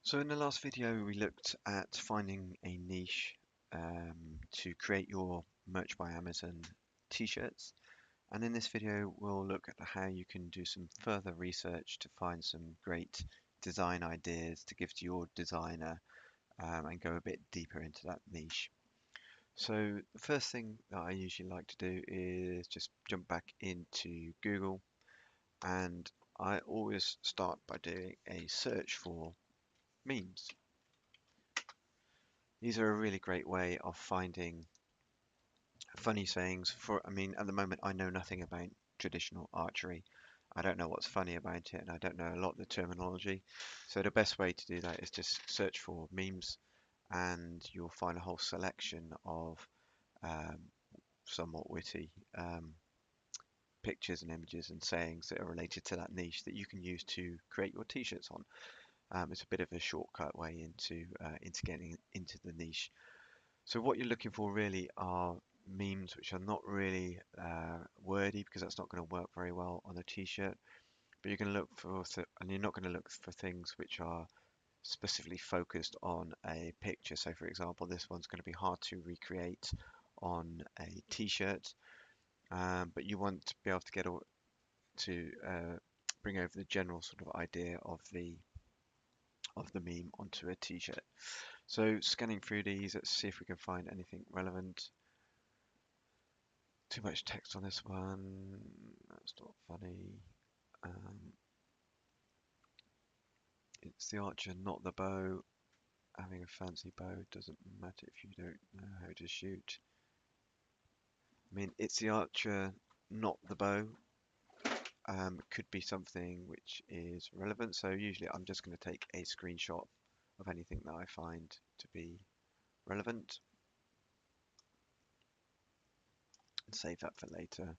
So in the last video, we looked at finding a niche to create your Merch by Amazon t-shirts. And in this video, we'll look at how you can do some further research to find some great design ideas to give to your designer and go a bit deeper into that niche. So the first thing that I usually like to do is just jump back into Google, and I always start by doing a search for memes. These are a really great way of finding funny sayings for, I mean, at the moment I know nothing about traditional archery. I don't know what's funny about it, and I don't know a lot of the terminology. So the best way to do that is just search for memes, and you'll find a whole selection of um, somewhat witty pictures and images and sayings that are related to that niche that you can use to create your t-shirts on. It's a bit of a shortcut way into getting into the niche. So what you're looking for really are memes which are not really wordy, because that's not going to work very well on a t-shirt. But you're going to look for, and you're not going to look for things which are specifically focused on a picture. So for example, this one's going to be hard to recreate on a t-shirt, but you want to be able to to bring over the general sort of idea of the meme onto a t-shirt. So scanning through these, let's see if we can find anything relevant. Too much text on this one. That's not funny. Um, it's the archer, not the bow. Having a fancy bow doesn't matter if you don't know how to shoot. I mean, it's the archer, not the bow. Could be something which is relevant. So usually I'm just going to take a screenshot of anything that I find to be relevant and save that for later.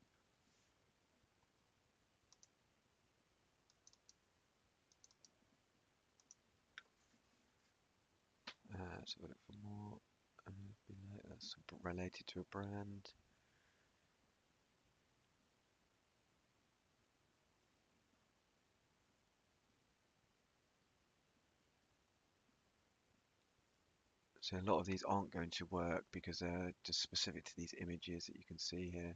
So look for more. That's related to a brand. So a lot of these aren't going to work because they're just specific to these images that you can see here.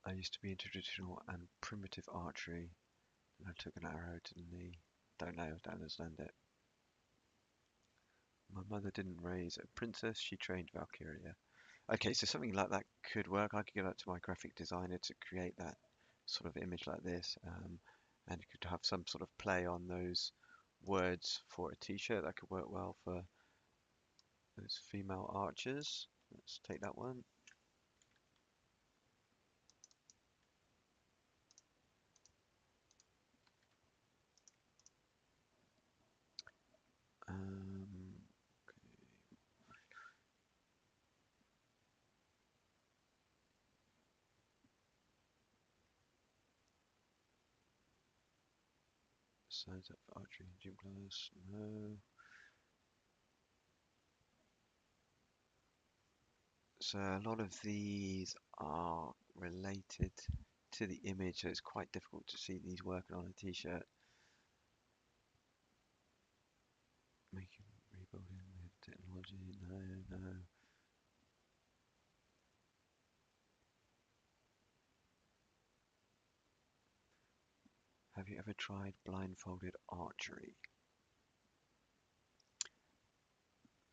I used to be into traditional and primitive archery, and I took an arrow to the knee. Don't know, don't understand it. My mother didn't raise a princess, she trained Valkyria. Okay, so something like that could work. I could give that to my graphic designer to create that sort of image like this, and you could have some sort of play on those words for a t-shirt. That could work well for those female archers. Let's take that one. Um, Signs up for archery and gym class. No. So a lot of these are related to the image, so it's quite difficult to see these working on a t-shirt. Making rebuilding with technology. No, no. Have you ever tried blindfolded archery?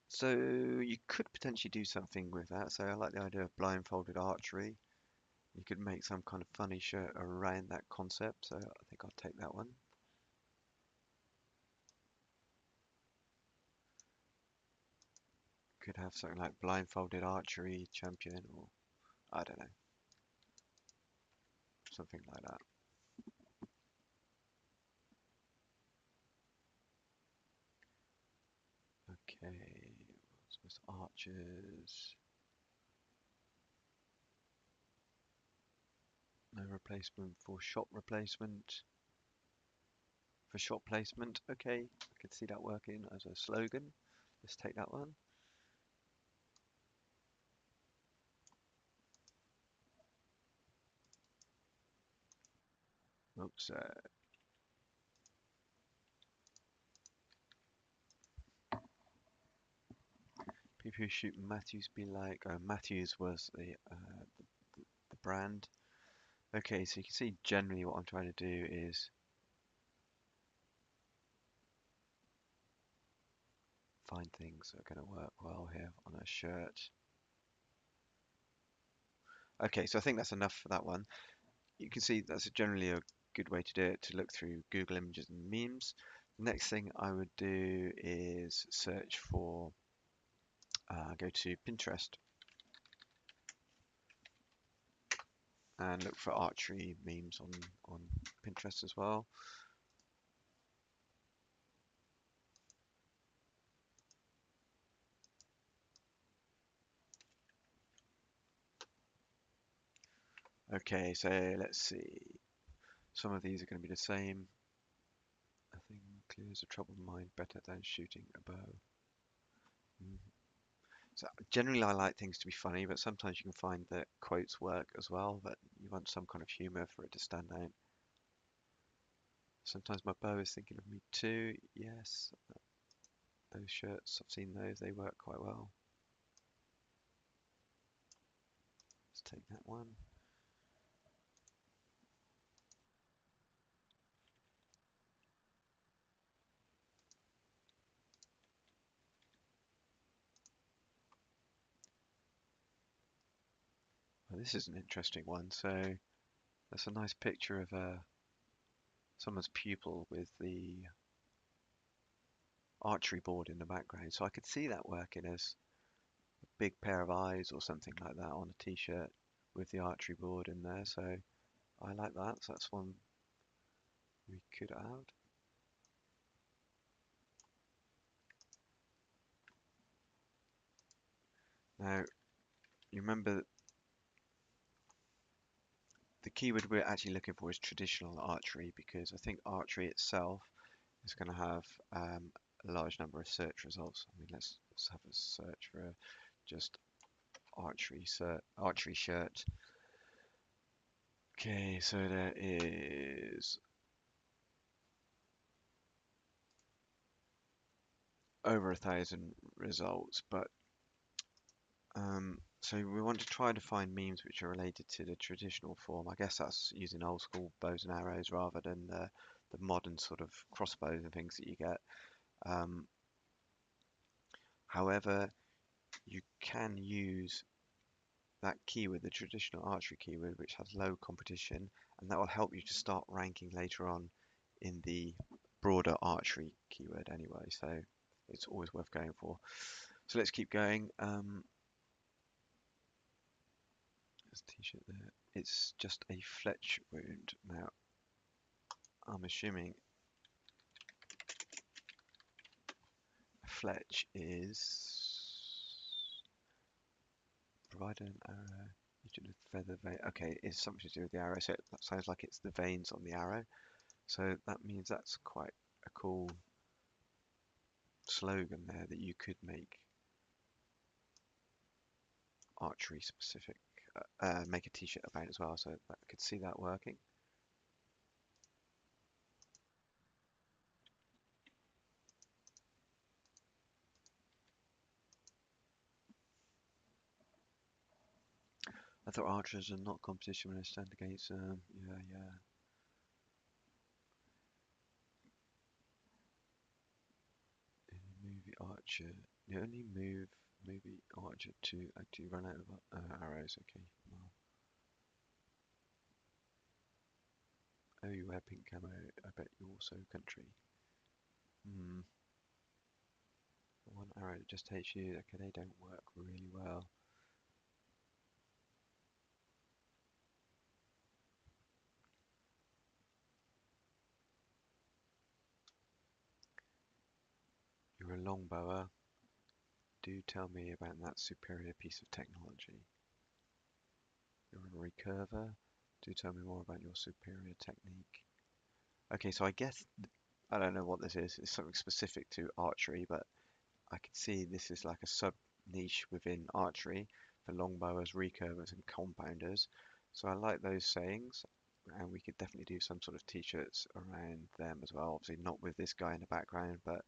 So you could potentially do something with that. So I like the idea of blindfolded archery. You could make some kind of funny shirt around that concept. So I think I'll take that one. Could have something like blindfolded archery champion, or I don't know, something like that. Okay, what's with archers? No replacement for shot replacement. For shot placement, okay, I could see that working as a slogan. Let's take that one. Oops, People who shoot Matthews be like, oh, Matthews was the brand. Okay, so you can see generally what I'm trying to do is find things that are going to work well here on a shirt. Okay, so I think that's enough for that one. You can see that's generally a good way to do it, to look through Google Images and memes. The next thing I would do is search for, go to Pinterest and look for archery memes on Pinterest as well. Okay, so let's see. Some of these are going to be the same. Nothing clears a troubled mind better than shooting a bow. Mm. So generally I like things to be funny, but sometimes you can find that quotes work as well, but you want some kind of humor for it to stand out. Sometimes my bow is thinking of me too. Yes, those shirts, I've seen those, they work quite well. Let's take that one. Oh, this is an interesting one. So that's a nice picture of someone's pupil with the archery board in the background. So I could see that working as a big pair of eyes or something like that on a t-shirt with the archery board in there. So I like that. So that's one we could add. Now, you remember the keyword we're actually looking for is traditional archery, because I think archery itself is going to have a large number of search results. I mean, let's have a search for just archery shirt. Okay, so there is over 1,000 results, but so we want to try to find memes which are related to the traditional form. I guess that's using old school bows and arrows rather than the modern sort of crossbows and things that you get. Um, However, you can use that keyword, the traditional archery keyword, which has low competition, and that will help you to start ranking later on in the broader archery keyword anyway. So it's always worth going for. So let's keep going. There's a t-shirt there. It's just a fletch wound. Now, I'm assuming fletch is provided an arrow. Feather vein. Okay, it's something to do with the arrow. So it sounds like it's the veins on the arrow. So that means that's quite a cool slogan there that you could make archery specific, make a t-shirt about as well. So I could see that working. I thought archers are not competition when I stand against them. Yeah, yeah. In a movie archer, the only movie archer to actually run out of arrows. Okay, well. Oh, you wear pink camo. I bet you're also country. Hmm. One arrow that just takes you. Okay, they don't work really well. You're a longbower. Do tell me about that superior piece of technology. You're a recurver. Do tell me more about your superior technique. Okay, so I guess I don't know what this is. It's something specific to archery, but I can see this is like a sub niche within archery for longbowers, recurvers, and compounders. So I like those sayings, and we could definitely do some sort of t-shirts around them as well. Obviously, not with this guy in the background, but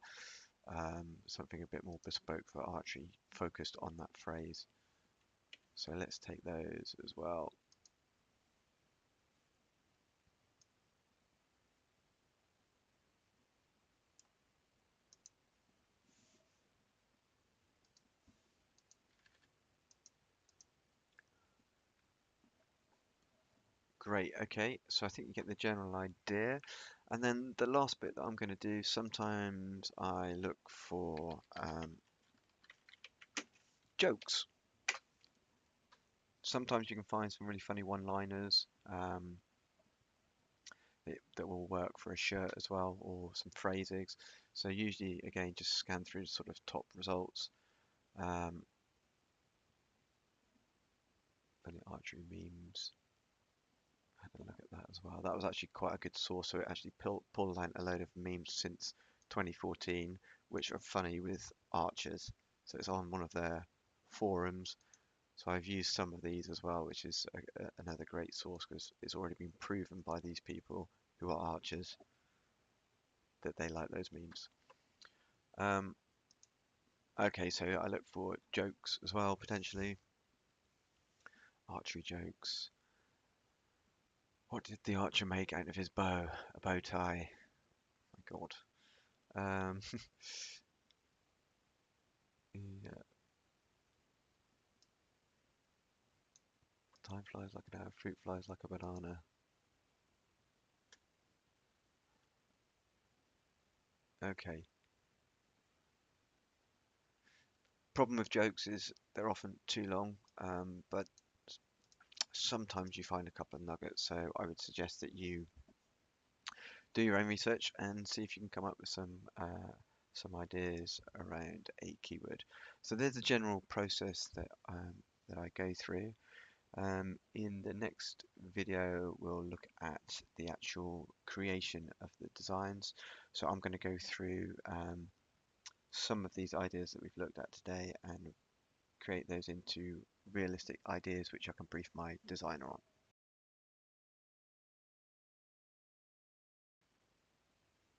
something a bit more bespoke for archery, focused on that phrase. So let's take those as well. Great, okay, so I think you get the general idea. And then the last bit that I'm going to do, sometimes I look for jokes. Sometimes you can find some really funny one-liners that will work for a shirt as well, or some phrasings. So usually, again, just scan through sort of top results. Um, and the archery memes. Had a look at that as well. That was actually quite a good source. So it actually pulled out a load of memes since 2014, which are funny with archers. So it's on one of their forums. So I've used some of these as well, which is another great source because it's already been proven by these people who are archers that they like those memes. Um, okay, so I look for jokes as well, potentially. Archery jokes. What did the archer make out of his bow? A bow tie. My God. Um, yeah, time flies like an arrow, fruit flies like a banana. Okay. Problem with jokes is they're often too long, but sometimes you find a couple of nuggets. So I would suggest that you do your own research and see if you can come up with some ideas around a keyword. So there's a general process that I go through. In the next video, we'll look at the actual creation of the designs. So I'm going to go through some of these ideas that we've looked at today and create those into realistic ideas which I can brief my designer on.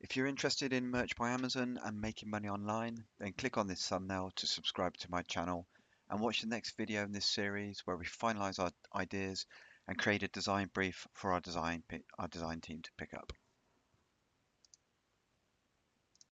If you're interested in merch by Amazon and making money online, then click on this thumbnail to subscribe to my channel and watch the next video in this series where we finalize our ideas and create a design brief for our design team to pick up.